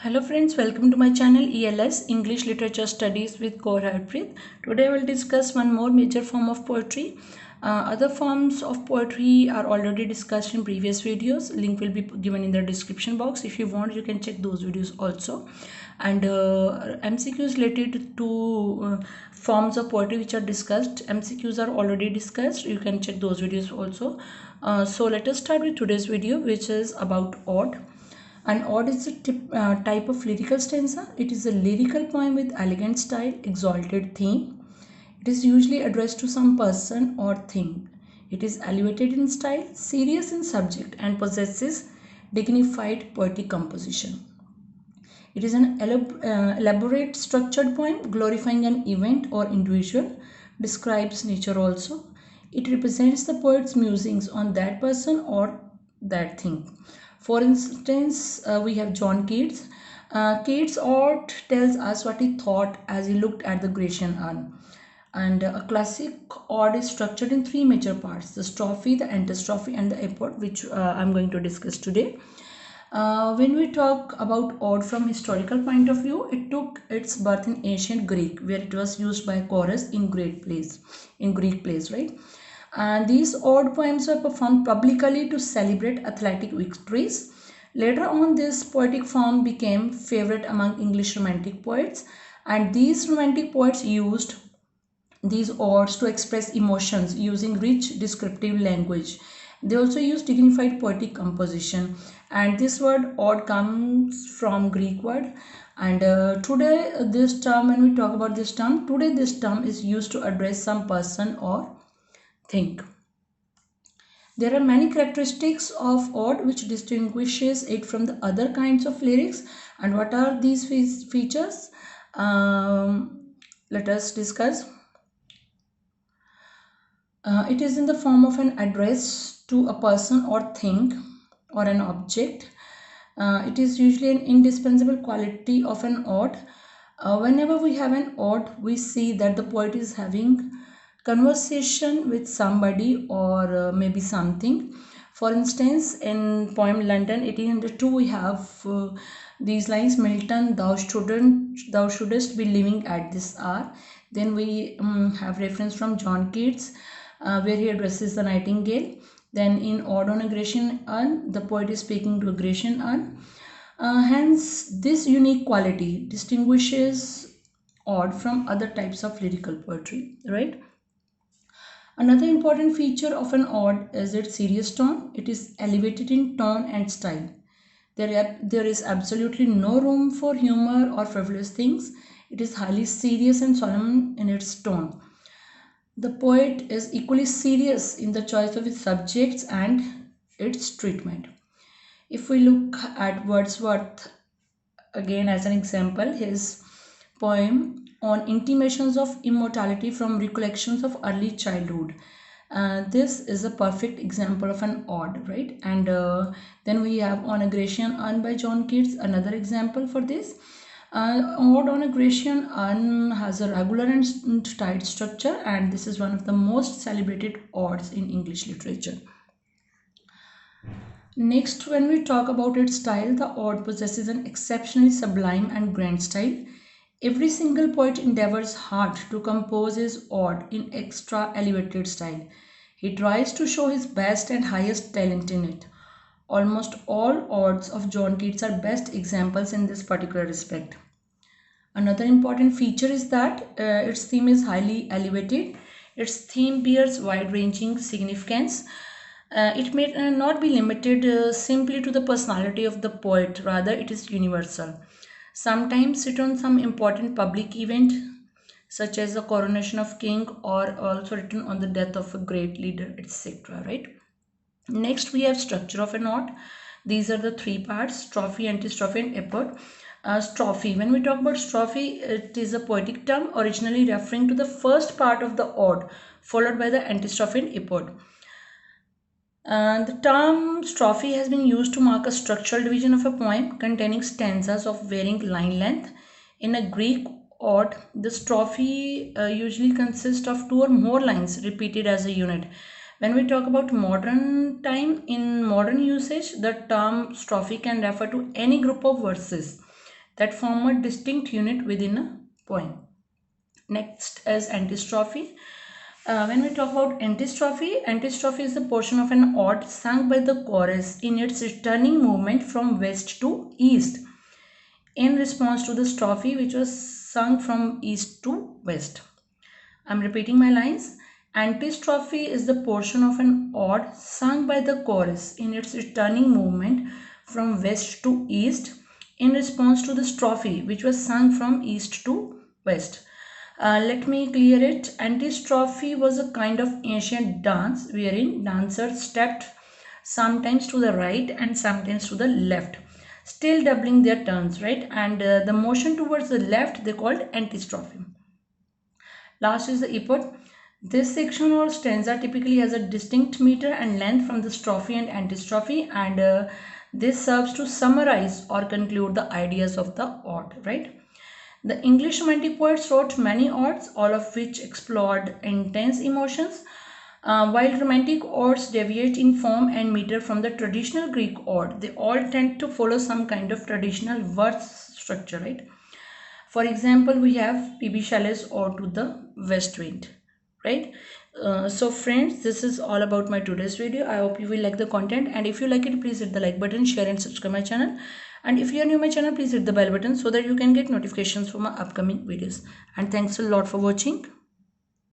Hello friends, welcome to my channel ELS English Literature Studies with Kaur Harpreet. Today I will discuss one more major form of poetry. Other forms of poetry are already discussed in previous videos. Link will be given in the description box. If you want, you can check those videos also. And MCQs related to forms of poetry which are discussed. MCQs are already discussed. You can check those videos also. So let us start with today's video, which is about ode. An ode is a type of lyrical stanza. It is a lyrical poem with elegant style, exalted theme. It is usually addressed to some person or thing. It is elevated in style, serious in subject, and possesses dignified poetic composition. It is an elaborate structured poem glorifying an event or individual, describes nature also. It represents the poet's musings on that person or that thing. For instance, we have John Keats. Keats' ode tells us what he thought as he looked at the Grecian urn. And a classic ode is structured in three major parts: the strophe, the antistrophe, and the epode, which I'm going to discuss today. When we talk about ode from historical point of view, it took its birth in ancient Greek, where it was used by chorus in Greek plays, right? And these ode poems were performed publicly to celebrate athletic victories. Later on, this poetic form became favorite among English romantic poets, and these romantic poets used these odes to express emotions using rich descriptive language. They also use dignified poetic composition, and this word ode comes from Greek word. And today this term, when we talk about this term, today this term is used to address some person or thing. There are many characteristics of ode which distinguishes it from the other kinds of lyrics. And what are these features? Let us discuss. It is in the form of an address to a person or thing or an object. It is usually an indispensable quality of an ode. Whenever we have an ode, we see that the poet is having conversation with somebody or maybe something. For instance, in poem London 1802, we have these lines: Milton, thou shouldest be living at this hour. Then we have reference from John Keats, where he addresses the nightingale. Then in Ode on a Grecian Urn, the poet is speaking to a Grecian urn. Hence, this unique quality distinguishes ode from other types of lyrical poetry, right? Another important feature of an ode is its serious tone. It is elevated in tone and style. There is absolutely no room for humor or frivolous things. It is highly serious and solemn in its tone. The poet is equally serious in the choice of its subjects and its treatment. If we look at Wordsworth again as an example, his poem on intimations of immortality from recollections of early childhood. This is a perfect example of an ode, right? And then we have On a Grecian Urn by John Keats, another example for this. Ode on a Grecian Urn has a regular and tight structure, and this is one of the most celebrated odes in English literature. Next, when we talk about its style, the ode possesses an exceptionally sublime and grand style. Every single poet endeavors hard to compose his ode in extra elevated style. He tries to show his best and highest talent in it. Almost all odes of John Keats are best examples in this particular respect. Another important feature is that its theme is highly elevated. Its theme bears wide-ranging significance. It may not be limited simply to the personality of the poet, rather it is universal. Sometimes written on some important public event such as the coronation of king, or also written on the death of a great leader, etc. Right? Next, we have structure of an ode. These are the three parts: strophe, antistrophe, and epode. Strophe. When we talk about strophe, it is a poetic term originally referring to the first part of the ode, followed by the antistrophe and epode. The term strophe has been used to mark a structural division of a poem containing stanzas of varying line length. In a Greek ode, the strophe usually consists of two or more lines repeated as a unit. When we talk about modern time, in modern usage, the term strophe can refer to any group of verses that form a distinct unit within a poem. Next is antistrophe. When we talk about antistrophe, antistrophe is the portion of an ode sung by the chorus in its returning movement from west to east in response to the strophe which was sung from east to west. I'm repeating my lines. Antistrophe is the portion of an ode sung by the chorus in its returning movement from west to east in response to the strophe which was sung from east to west. Let me clear it. Antistrophe was a kind of ancient dance wherein dancers stepped sometimes to the right and sometimes to the left, still doubling their turns, right? And the motion towards the left they called antistrophe. Last is the epode. This section or stanza typically has a distinct meter and length from the strophe and antistrophe, and this serves to summarize or conclude the ideas of the ode, right? The English Romantic poets wrote many odes, all of which explored intense emotions. While Romantic odes deviate in form and meter from the traditional Greek ode, they all tend to follow some kind of traditional verse structure, right? For example, we have P.B. Shelley's Ode to the West Wind, right? So friends, this is all about my today's video. I hope you will like the content, and if you like it, please hit the like button, share and subscribe my channel. And if you are new to my channel, please hit the bell button so that you can get notifications for my upcoming videos. And thanks a lot for watching.